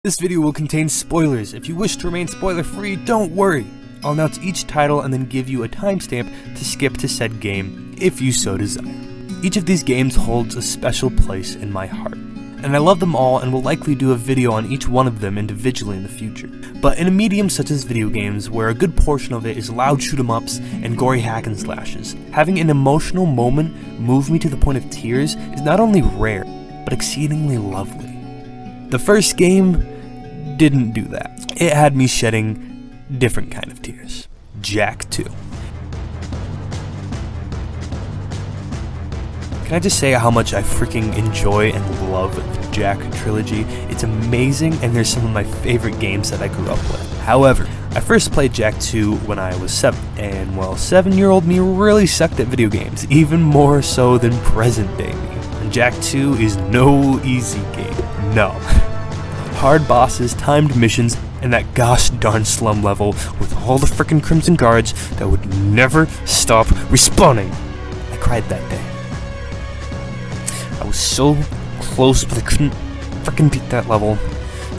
This video will contain spoilers. If you wish to remain spoiler-free, don't worry. I'll announce each title and then give you a timestamp to skip to said game, if you so desire. Each of these games holds a special place in my heart, and I love them all and will likely do a video on each one of them individually in the future. But in a medium such as video games, where a good portion of it is loud shoot-em-ups and gory hack and slashes, having an emotional moment move me to the point of tears is not only rare, but exceedingly lovely. The first game didn't do that. It had me shedding different kind of tears. Jak 2. Can I just say how much I freaking enjoy and love the Jak trilogy? It's amazing, and there's some of my favorite games that I grew up with. However, I first played Jak 2 when I was 7, and well, 7-year-old me really sucked at video games, even more so than present day me. And Jak 2 is no easy game. No. Hard bosses, timed missions, and that gosh darn slum level with all the frickin' Crimson Guards that would never stop respawning. I cried that day. I was so close, but I couldn't frickin' beat that level.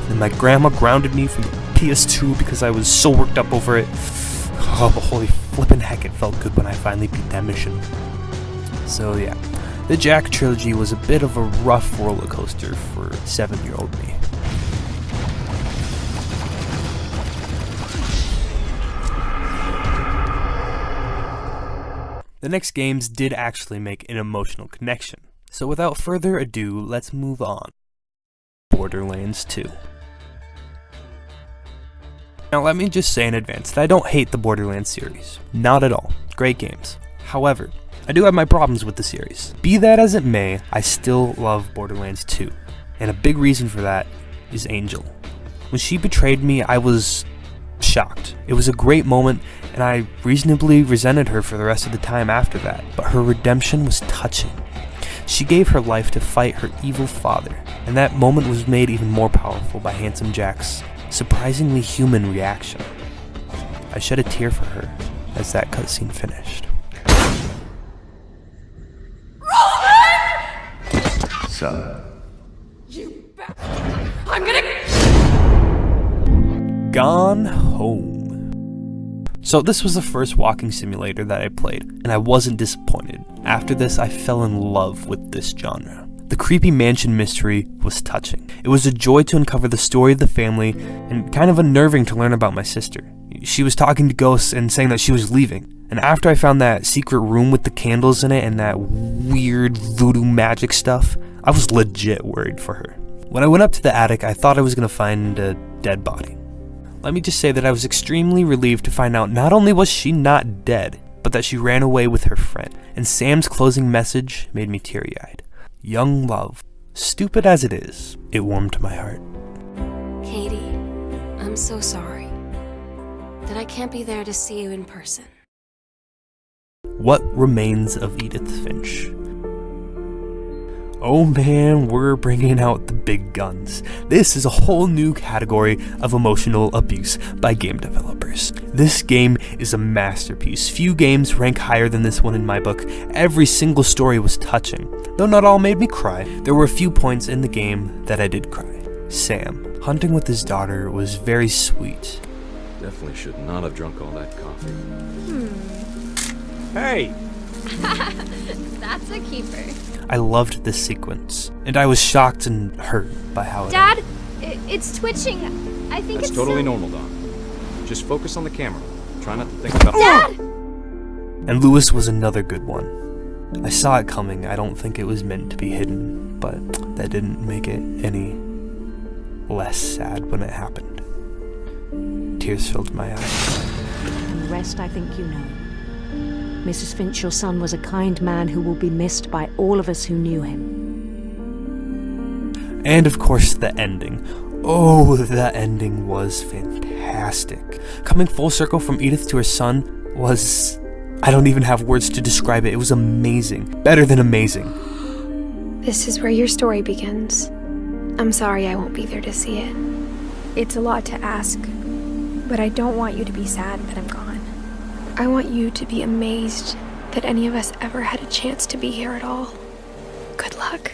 And my grandma grounded me from the PS2 because I was so worked up over it. Oh, but holy flippin' heck, it felt good when I finally beat that mission. So yeah, the Jak trilogy was a bit of a rough roller coaster for 7-year-old me. The next games did actually make an emotional connection. So without further ado, let's move on. Borderlands 2. Now let me just say in advance that I don't hate the Borderlands series. Not at all. Great games. However, I do have my problems with the series. Be that as it may, I still love Borderlands 2. And a big reason for that is Angel. When she betrayed me, I was shocked. It was a great moment, and I reasonably resented her for the rest of the time after that. But her redemption was touching. She gave her life to fight her evil father, and that moment was made even more powerful by Handsome Jack's surprisingly human reaction. I shed a tear for her as that cutscene finished. Son. You bastard! I'm gonna... GoneHome. So this was the first walking simulator that I played, and I wasn't disappointed. After this, I fell in love with this genre. The creepy mansion mystery was touching. It was a joy to uncover the story of the family, and kind of unnerving to learn about my sister. She was talking to ghosts and saying that she was leaving. And after I found that secret room with the candles in it and that weird voodoo magic stuff, I was legit worried for her. When I went up to the attic, I thought I was going to find a dead body. Let me just say that I was extremely relieved to find out not only was she not dead, but that she ran away with her friend. And Sam's closing message made me teary-eyed. Young love, stupid as it is, it warmed my heart. Katie, I'm so sorry that I can't be there to see you in person. What Remains of Edith Finch? Oh man, we're bringing out the big guns. This is a whole new category of emotional abuse by game developers. This game is a masterpiece. Few games rank higher than this one in my book. Every single story was touching, though not all made me cry. There were a few points in the game that I did cry. Sam, hunting with his daughter was very sweet. Definitely should not have drunk all that coffee. Hey! That's a keeper. I loved this sequence, and I was shocked and hurt by how it Dad, it's twitching. I think That's it's totally so... normal, Don. Just focus on the camera. Try not to think about... Dad! And Lewis was another good one. I saw it coming. I don't think it was meant to be hidden, but that didn't make it any less sad when it happened. Tears filled my eyes. And the rest I think you know. Mrs. Finch, your son was a kind man who will be missed by all of us who knew him. And of course the ending. Oh, that ending was fantastic. Coming full circle from Edith to her son was... I don't even have words to describe it. It was amazing. Better than amazing. This is where your story begins. I'm sorry I won't be there to see it. It's a lot to ask, but I don't want you to be sad that I'm gone. I want you to be amazed that any of us ever had a chance to be here at all. Good luck.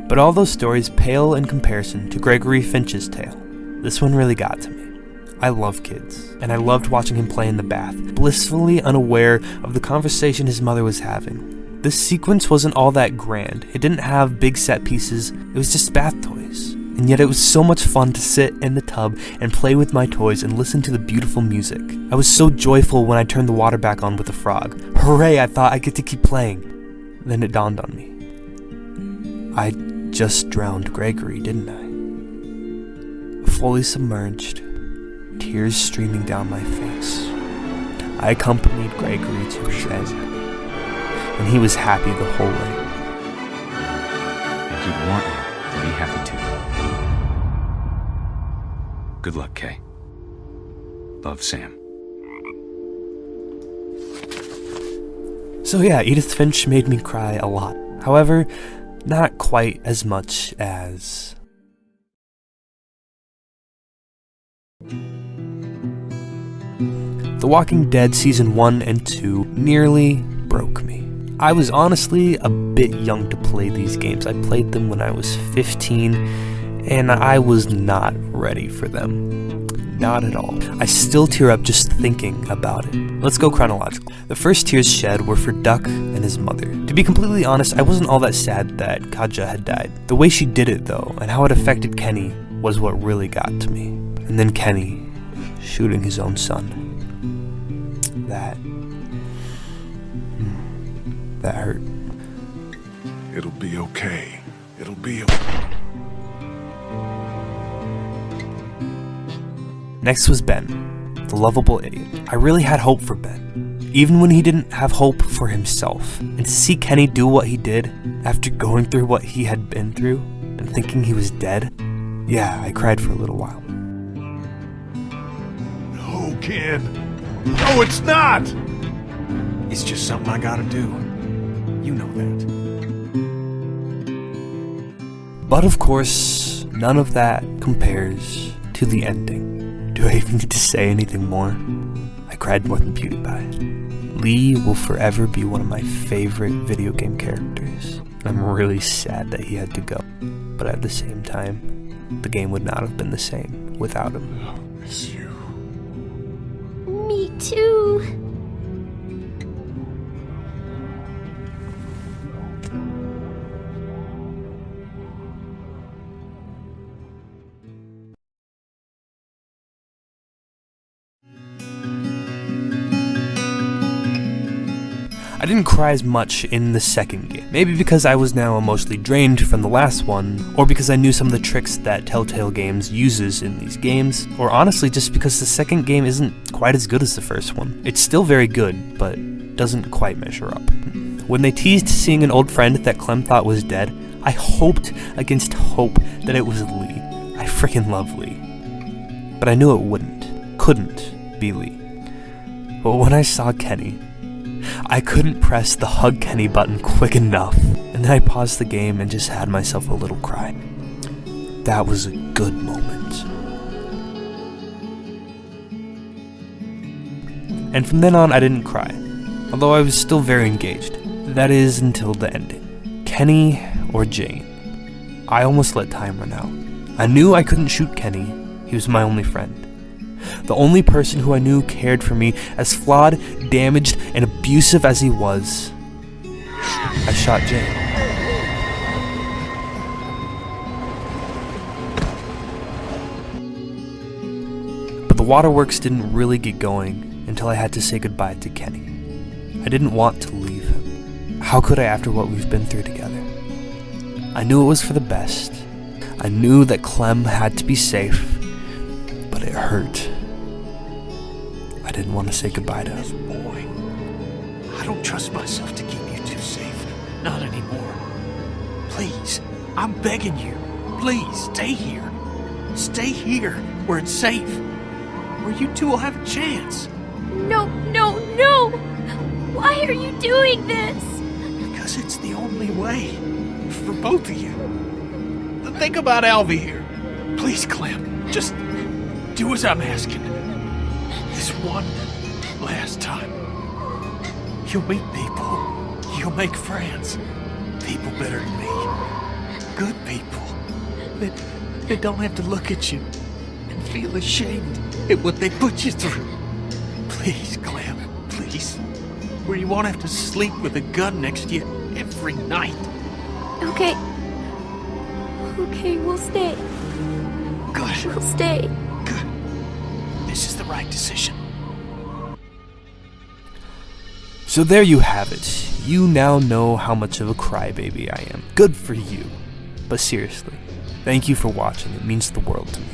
But all those stories pale in comparison to Gregory Finch's tale. This one really got to me. I love kids, and I loved watching him play in the bath, blissfully unaware of the conversation his mother was having. This sequence wasn't all that grand. It didn't have big set pieces, it was just bath toys. And yet it was so much fun to sit in the tub and play with my toys and listen to the beautiful music. I was so joyful when I turned the water back on with the frog. Hooray, I thought I get to keep playing. Then it dawned on me. I just drowned Gregory, didn't I? Fully submerged, tears streaming down my face. I accompanied Gregory to his end, and he was happy the whole way. And he'd want you to be happy too. Good luck, Kay. Love, Sam. So yeah, Edith Finch made me cry a lot. However, not quite as much as... The Walking Dead Season 1 and 2 nearly broke me. I was honestly a bit young to play these games. I played them when I was 15, and I was not ready for them. Not at all. I still tear up just thinking about it. Let's go chronological. The first tears shed were for Duck and his mother. To be completely honest, I wasn't all that sad that Katja had died. The way she did it, though, and how it affected Kenny was what really got to me. And then Kenny shooting his own son. That hurt. It'll be okay. It'll be okay. Next was Ben, the lovable idiot. I really had hope for Ben, even when he didn't have hope for himself. And to see Kenny do what he did, after going through what he had been through, and thinking he was dead, yeah, I cried for a little while. No, Ken. No, it's not! It's just something I gotta do. You know that. But of course, none of that compares to the ending. Do I even need to say anything more? I cried more than PewDiePie. Lee will forever be one of my favorite video game characters. I'm really sad that he had to go. But at the same time, the game would not have been the same without him. I'll miss you. Me too. I didn't cry as much in the second game. Maybe because I was now emotionally drained from the last one, or because I knew some of the tricks that Telltale Games uses in these games, or honestly just because the second game isn't quite as good as the first one. It's still very good, but doesn't quite measure up. When they teased seeing an old friend that Clem thought was dead, I hoped against hope that it was Lee. I freaking love Lee. But I knew it couldn't be Lee. But when I saw Kenny, I couldn't press the hug Kenny button quick enough, and then I paused the game and just had myself a little cry. That was a good moment. And from then on I didn't cry, although I was still very engaged. That is, until the ending. Kenny or Jane. I almost let time run out. I knew I couldn't shoot Kenny, he was my only friend. The only person who I knew cared for me, as flawed, damaged, and abusive as he was. I shot Jane. But the waterworks didn't really get going until I had to say goodbye to Kenny. I didn't want to leave him. How could I after what we've been through together? I knew it was for the best. I knew that Clem had to be safe, but it hurt. I didn't want to say goodbye to him. Boy, I don't trust myself to keep you two safe. Not anymore. Please, I'm begging you. Please, stay here. Stay here, where it's safe. Where you two will have a chance. No, no, no! Why are you doing this? Because it's the only way. For both of you. Think about Alvy here. Please, Clem, just do as I'm asking. This one last time. You'll meet people. You'll make friends. People better than me. good people. They don't have to look at you and feel ashamed at what they put you through. Please, Clem, please. Where you won't have to sleep with a gun next to you every night. Okay. Okay, we'll stay. Good. We'll stay. Good. This is the right decision. So there you have it. You now know how much of a crybaby I am. Good for you. But seriously, thank you for watching. It means the world to me.